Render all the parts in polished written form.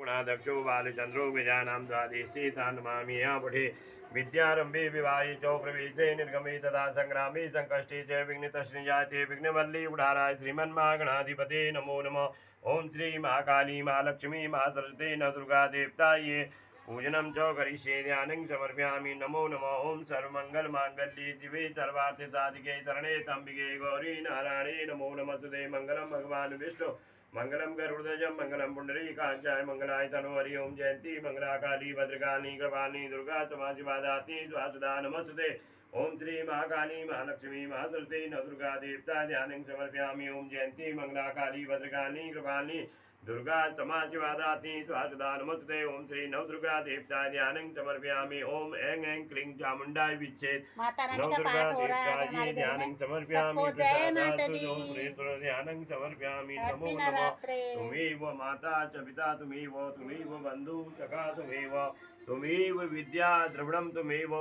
स्वप्नादक्षो बालचंद्रो गजानां द्वादशी तान् नमामि यहाँ पठे विद्यारंभे विवाहे च प्रवेशे निर्गमे तथा संग्रामे संकष्टे च विघ्नतस्निजाते विघ्नवल्ली उडाराय श्रीमन्मागणाधिपते नमो नमः। ओम श्री महाकाली महालक्ष्मी महासरस्वती न दुर्गा देवताये पूजनं च करिष्ये ध्यानं समर्पयामि नमो नमः। ओम सर्वमंगलमांगल्ये शिवे सर्वार्थ साधिके शरणे त्र्यंबके गौरी नारायणे नमो नमस्ते। मंगलम भगवान विष्णु मंगलम गरुड़ध्वज मंगलम पुंडरीकाक्षाय मंगलाय तनोहरि। ओम जयंती मंगला काली भद्रकाली कृपाली दुर्गा क्षमा शिवा दात्री स्वासदा नमस्ते। ओम श्री महाकाली महालक्ष्मी महासरस्वती न दुर्गा देवता ध्यानं समर्पयामि। ओम जयंती मंगला काली भद्रकाली कृपाली दुर्गा क्षमा शिवा दात्री स्वासदा नमस्ते। ओम श्री नवदुर्गा देवता ध्यानं समर्पयामि। ओम ऐं ऐं क्लीं चामुंडाय विच्छेद नवदुर्गा देवता जी ध्यानं समर्पयामि। प्रसादातु ध्यानं समर्पयामि नमो नमः। तुमेव माता च पिता तुमेव बंधु सखा तुमेव विद्या द्रविणं तुमेव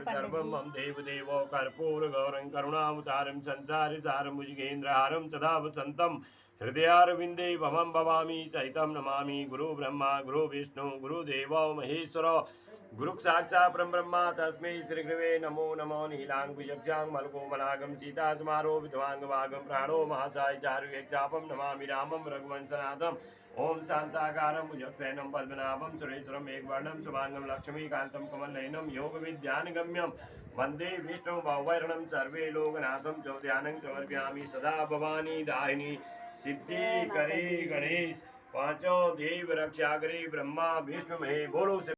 सर्वं मम देवदेव। कर्पूर गौरं करुणावतारं संसारि सारं भुजगेन्द्रहारं सदा वसन्तं हृदयारविन्दे भवं भवामि सहितं नमामि। गुरु ब्रह्मा गुरु विष्णु गुरुदेवो महेश्वर गुरु साक्षात् परब्रह्म तस्मै श्री गुरवे नमो नमो। नीलांगुजक्षांग मलकोमलागं सीतासमारो विध्वांगवागं प्राणो महासाय चारुयक्षापं नमामि रामं रघुवंशनाथम्। ओम शांताकारं भुजगशयनं पद्मनाभं सुरेश्वरं मेघवर्णं शुभांगं लक्ष्मीकान्तं कमलनयनं योगविद्यानगम्यं वन्दे विष्णु भवभैरणं सर्वे लोकनाथं च ध्यानं समर्पयामि। सदा भवानी दायिनी सिद्धि करे गणेश पांचों देव रक्षा करे ब्रह्मा विष्णु महेश। बोलो से